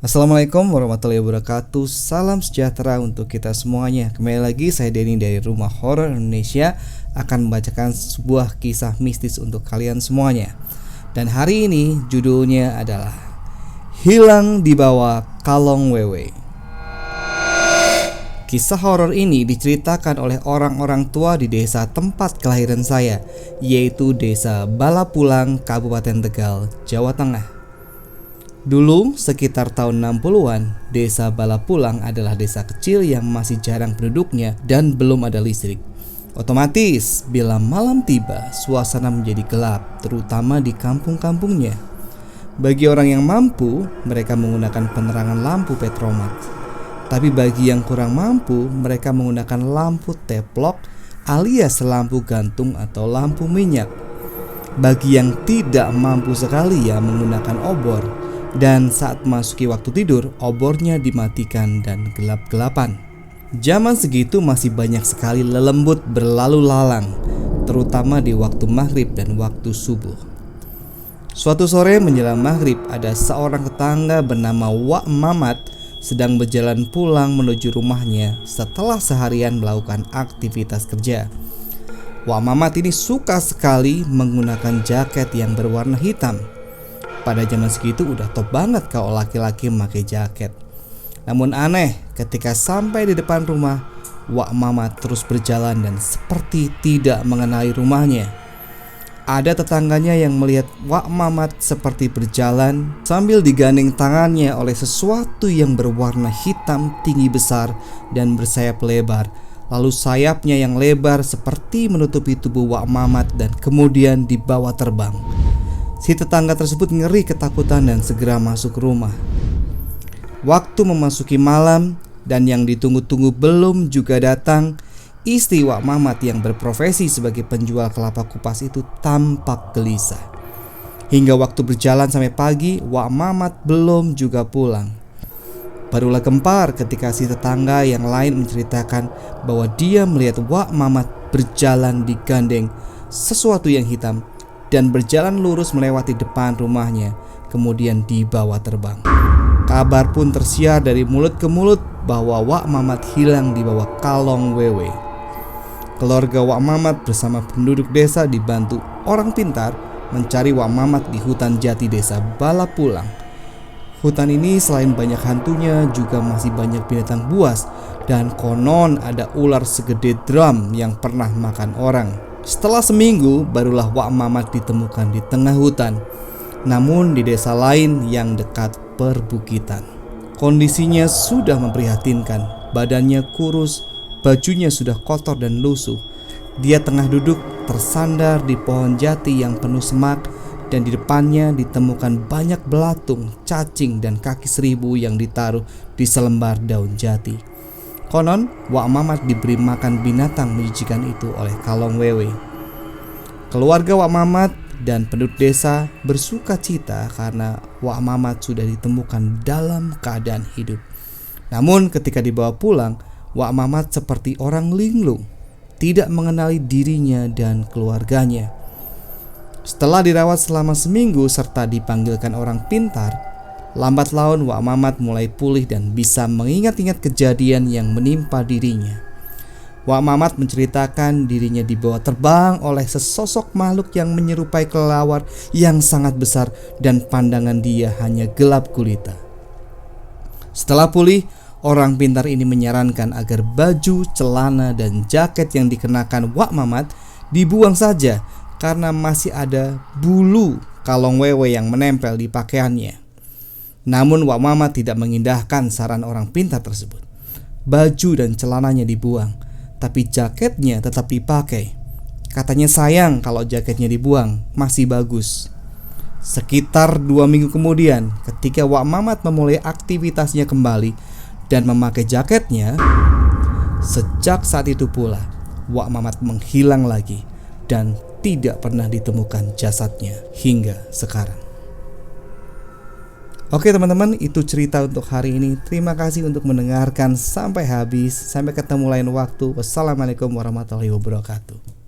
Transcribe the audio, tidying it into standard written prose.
Assalamualaikum warahmatullahi wabarakatuh. Salam sejahtera untuk kita semuanya. Kembali lagi saya Denny dari Rumah Horor Indonesia akan membacakan sebuah kisah mistis untuk kalian semuanya. Dan hari ini judulnya adalah Hilang di Bawah Kalong Wewe. Kisah horor ini diceritakan oleh orang-orang tua di desa tempat kelahiran saya, yaitu Desa Balapulang, Kabupaten Tegal, Jawa Tengah. Dulu sekitar tahun 60-an, Desa Balapulang adalah desa kecil yang masih jarang penduduknya dan belum ada listrik. Otomatis, bila malam tiba, suasana menjadi gelap, terutama di kampung-kampungnya. Bagi orang yang mampu, mereka menggunakan penerangan lampu petromak. Tapi bagi yang kurang mampu, mereka menggunakan lampu teplok alias lampu gantung atau lampu minyak. Bagi yang tidak mampu sekali menggunakan obor. Dan saat memasuki waktu tidur, obornya dimatikan dan gelap-gelapan. Zaman segitu masih banyak sekali lelembut berlalu lalang, terutama di waktu maghrib dan waktu subuh. Suatu sore menjelang maghrib, ada seorang tetangga bernama Wak Mamat sedang berjalan pulang menuju rumahnya setelah seharian melakukan aktivitas kerja. Wak Mamat ini suka sekali menggunakan jaket yang berwarna hitam. Pada zaman segitu udah top banget kalau laki-laki memakai jaket. Namun aneh, ketika sampai di depan rumah, Wak Mamat terus berjalan dan seperti tidak mengenali rumahnya. Ada tetangganya yang melihat Wak Mamat seperti berjalan sambil digandeng tangannya oleh sesuatu yang berwarna hitam tinggi besar dan bersayap lebar. Lalu sayapnya yang lebar seperti menutupi tubuh Wak Mamat dan kemudian dibawa terbang. Si tetangga tersebut ngeri ketakutan dan segera masuk rumah. Waktu memasuki malam dan yang ditunggu-tunggu belum juga datang, istri Wak Mamat yang berprofesi sebagai penjual kelapa kupas itu tampak gelisah. Hingga waktu berjalan sampai pagi, Wak Mamat belum juga pulang. Barulah gempar ketika si tetangga yang lain menceritakan bahwa dia melihat Wak Mamat berjalan digandeng sesuatu yang hitam dan berjalan lurus melewati depan rumahnya, kemudian dibawa terbang. Kabar pun tersiar dari mulut ke mulut bahwa Wak Mamat hilang di bawah kalong wewe. Keluarga Wak Mamat bersama penduduk desa dibantu orang pintar mencari Wak Mamat di hutan jati desa Balapulang. Hutan ini selain banyak hantunya juga masih banyak binatang buas dan konon ada ular segede drum yang pernah makan orang. Setelah seminggu, barulah Wak Mamat ditemukan di tengah hutan, namun di desa lain yang dekat perbukitan. Kondisinya sudah memprihatinkan, badannya kurus, bajunya sudah kotor dan lusuh. Dia tengah duduk tersandar di pohon jati yang penuh semak, dan di depannya ditemukan banyak belatung, cacing, dan kaki seribu yang ditaruh di selembar daun jati. Konon, Wak Mamat diberi makan binatang menjijikan itu oleh kalong wewe. Keluarga Wak Mamat dan penduduk desa bersuka cita karena Wak Mamat sudah ditemukan dalam keadaan hidup. Namun ketika dibawa pulang, Wak Mamat seperti orang linglung, tidak mengenali dirinya dan keluarganya. Setelah dirawat selama seminggu serta dipanggilkan orang pintar, lambat laun Wak Mamat mulai pulih dan bisa mengingat-ingat kejadian yang menimpa dirinya. Wak Mamat menceritakan dirinya dibawa terbang oleh sesosok makhluk yang menyerupai kelelawar yang sangat besar dan pandangan dia hanya gelap gulita. Setelah pulih, orang pintar ini menyarankan agar baju, celana, dan jaket yang dikenakan Wak Mamat dibuang saja karena masih ada bulu kalong wewe yang menempel di pakaiannya. Namun Wak Mamat tidak mengindahkan saran orang pintar tersebut. Baju dan celananya dibuang, tapi jaketnya tetap dipakai. Katanya sayang kalau jaketnya dibuang, masih bagus. Sekitar 2 minggu kemudian, ketika Wak Mamat memulai aktivitasnya kembali dan memakai jaketnya, sejak saat itu pula Wak Mamat menghilang lagi dan tidak pernah ditemukan jasadnya hingga sekarang. Oke teman-teman, itu cerita untuk hari ini. Terima kasih untuk mendengarkan sampai habis. Sampai ketemu lain waktu. Wassalamualaikum warahmatullahi wabarakatuh.